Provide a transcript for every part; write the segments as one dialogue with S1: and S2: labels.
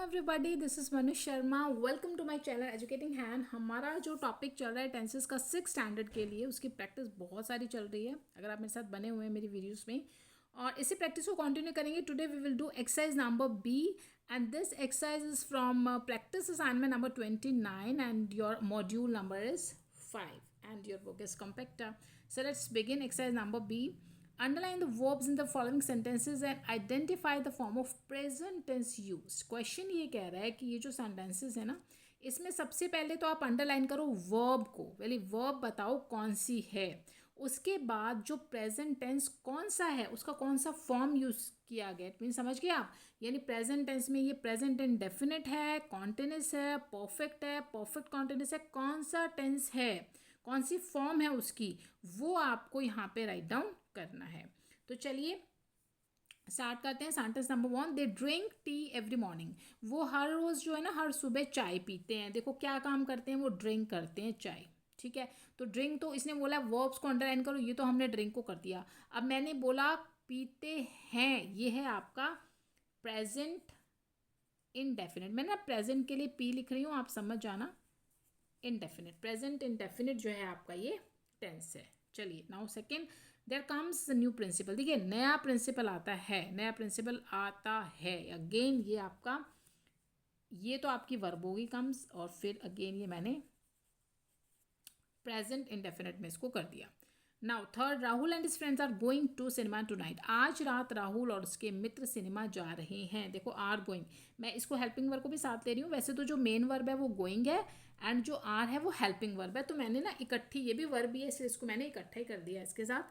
S1: Everybody, this is Manish Sharma. Welcome to my channel educating hand. हमारा जो topic चल रहा है टेंसेस का 6 स्टैंडर्ड के लिए, उसकी प्रैक्टिस बहुत सारी चल रही है। अगर आप मेरे साथ बने हुए हैं मेरी वीडियोस में, और इसी प्रैक्टिस को कंटिन्यू करेंगे। Today we will do exercise number B and this exercise is from practice assignment number 29 and your module number is 5 and your book is compacta. So let's begin exercise number B. Underline the verbs in the following sentences and identify the form of present tense used. Question ये कह रहा है कि ये जो sentences है ना, इसमें सबसे पहले तो आप अंडरलाइन करो वर्ब को। पहले वर्ब बताओ कौन सी है, उसके बाद जो प्रेजेंट टेंस कौन सा है, उसका कौन सा फॉर्म यूज किया गया। मीन समझ गए आप? यानी प्रेजेंट टेंस में ये प्रेजेंट इंडेफिनिट है, कॉन्टिन्यूस है, परफेक्ट कॉन्टिन्यूस है, कौन सा टेंस है, कौन सी फॉर्म है उसकी, वो आपको यहाँ पे राइट डाउन करना है। तो चलिए स्टार्ट करते हैं। Sentence number 1, they drink tea every morning. वो हर रोज़ जो है ना, हर सुबह चाय पीते हैं। देखो क्या काम करते हैं, वो ड्रिंक करते हैं चाय। ठीक है, तो ड्रिंक तो इसने बोला वर्ब्स को अंडरलाइन करो, ये तो हमने ड्रिंक को कर दिया। अब मैंने बोला पीते हैं, ये है आपका प्रेजेंट इनडेफिनिट। मैं ना प्रेजेंट के लिए पी लिख रही हूँ, आप समझ जाना। इनडेफिनिट, प्रेजेंट इनडेफिनिट जो है आपका ये टेंस है। चलिए now second, there comes new principle. देखिए नया प्रिंसिपल आता है, नया प्रिंसिपल आता है। अगेन ये आपका, ये तो आपकी वर्ब होगी कम्स, और फिर अगेन ये मैंने प्रेजेंट इंडेफिनिट में इसको कर दिया। Now third, Rahul and his friends are going to cinema tonight. आज रात राहुल और उसके मित्र सिनेमा जा रहे हैं। देखो आर गोइंग, मैं इसको हेल्पिंग वर्ब को भी साथ ले रही हूँ। वैसे तो जो मेन वर्ब है वो गोइंग है एंड जो आर है वो हेल्पिंग वर्ब है, तो मैंने ना इकट्ठी, ये भी वर्ब ही है इसलिए इसको मैंने इकट्ठा ही कर दिया इसके साथ।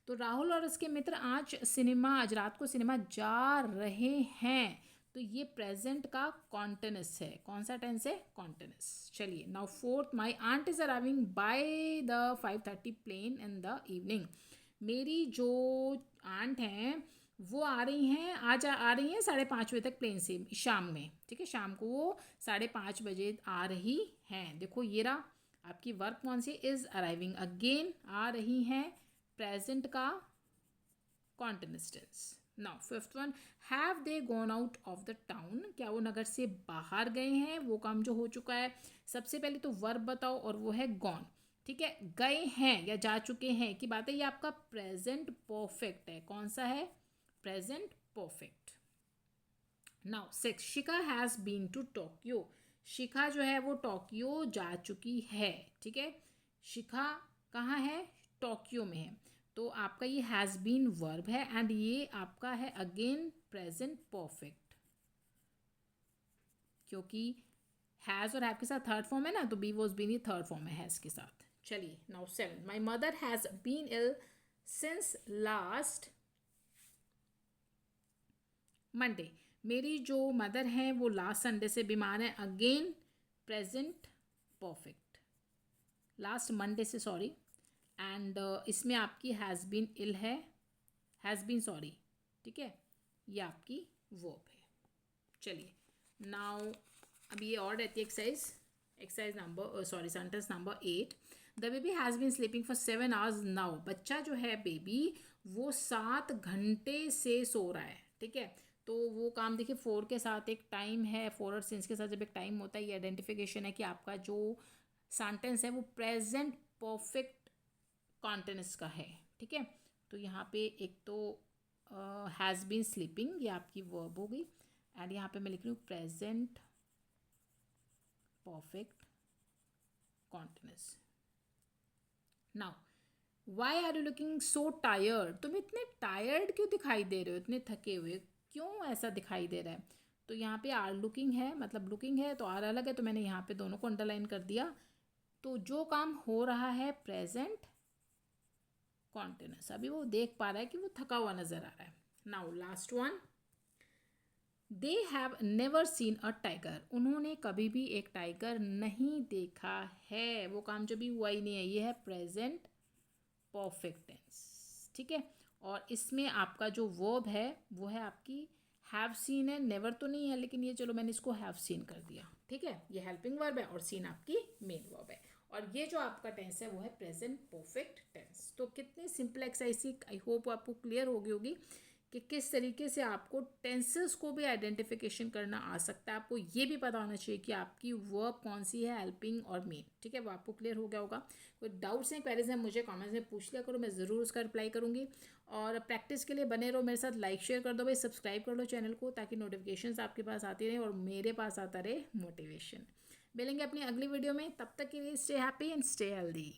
S1: तो राहुल और उसके मित्र आज रात को सिनेमा जा रहे हैं, तो ये प्रेजेंट का कॉन्टिन्यूस है। कौन सा टेंस है? कॉन्टिन्यूस। चलिए now fourth, my aunt is arriving by the 5:30 plane in the evening. मेरी जो आंट हैं वो आ रही हैं, आज आ रही हैं 5:30 बजे तक प्लेन से, शाम में। ठीक है, शाम को वो 5:30 बजे आ रही हैं। देखो ये रहा आपकी वर्क कौन सी, इज अराइविंग। अगेन आ रही हैं, प्रेजेंट का continuous tense. Now fifth one, have they gone out of the town. क्या वो नगर से बाहर गए हैं? वो काम जो हो चुका है। सबसे पहले तो वर्ब बताओ, और वो है गॉन। ठीक है, गए हैं या जा चुके हैं की बात है, ये आपका प्रेजेंट परफेक्ट है। कौन सा है? Present perfect. Now six, Shikha has been to Tokyo. Shikha जो है वो टोक्यो जा चुकी है। ठीक है, शिखा कहाँ है? टोक्यो में है। तो आपका ये हैज़ बीन वर्ब है एंड ये आपका है अगेन प्रेजेंट परफेक्ट, क्योंकि हैज़ और हैव के साथ थर्ड फॉर्म है ना, तो बी वॉज बीन ये थर्ड फॉर्म है हैज़ के साथ। चलिए now seven, my mother has been ill since last Monday. मेरी जो मदर हैं वो लास्ट संडे से बीमार हैं। Again present perfect, last Monday से, सॉरी। एंड इसमें आपकी हैज़ बीन इल है, हैज़ बीन सॉरी। ठीक है, ये आपकी वर्ब है। चलिए नाउ अब ये और रहती है exercise number sentence number 8, the baby has been sleeping for 7 hours now. बच्चा जो है बेबी वो 7 घंटे से सो रहा है। ठीक है, तो वो काम देखिए 4 के साथ एक टाइम है, 4 और सिंस के साथ जब एक टाइम होता है, ये आइडेंटिफिकेशन है कि आपका जो सेंटेंस है वो प्रेजेंट परफेक्ट कॉन्टिन्यूस का है। ठीक है, तो यहाँ पे एक तो हैज़ बीन स्लीपिंग, ये आपकी वर्ब हो गई, एंड यहाँ पे मैं लिख रही हूँ present perfect continuous. Now why are you looking so tired. तुम इतने टायर्ड क्यों दिखाई दे रहे हो, इतने थके हुए क्यों ऐसा दिखाई दे रहा है? तो यहाँ पे आर लुकिंग है, मतलब लुकिंग है तो आर अलग है, तो मैंने यहाँ पे दोनों को अंडरलाइन कर दिया। तो जो काम हो रहा है प्रेजेंट कॉन्टिन्यूस, अभी वो देख पा रहा है कि वो थका हुआ नजर आ रहा है। Now last one, they have never seen a tiger. उन्होंने कभी भी एक टाइगर नहीं देखा है। वो काम जो भी हुआ ही नहीं है, ये है प्रेजेंट परफेक्ट टेंस। ठीक है, और इसमें आपका जो वर्ब है वो है आपकी हैव सीन है, नेवर तो नहीं है, लेकिन ये चलो मैंने इसको हैव सीन कर दिया। ठीक है, ये हेल्पिंग वर्ब है और सीन आपकी मेन वर्ब है, और ये जो आपका टेंस है वो है प्रेजेंट परफेक्ट टेंस। तो कितनी सिंपल एक्सरसाइज, आई होप आपको क्लियर हो गई होगी कि किस तरीके से आपको टेंसेस को भी आइडेंटिफिकेशन करना आ सकता है। आपको ये भी पता होना चाहिए कि आपकी वर्ब कौन सी है, हेल्पिंग और मेन। ठीक है, वो आपको क्लियर हो गया होगा। कोई डाउट्स हैं, क्वेरीज हैं, मुझे कमेंट्स में पूछ लिया करो, मैं ज़रूर उसका रिप्लाई करूँगी। और प्रैक्टिस के लिए बने रहो मेरे साथ, लाइक शेयर कर दो भाई, सब्सक्राइब कर लो चैनल को, ताकि नोटिफिकेशंस आपके पास आती रहे और मेरे पास आता रहे मोटिवेशन। मिलेंगे अपनी अगली वीडियो में, तब तक के लिए stay happy and stay healthy.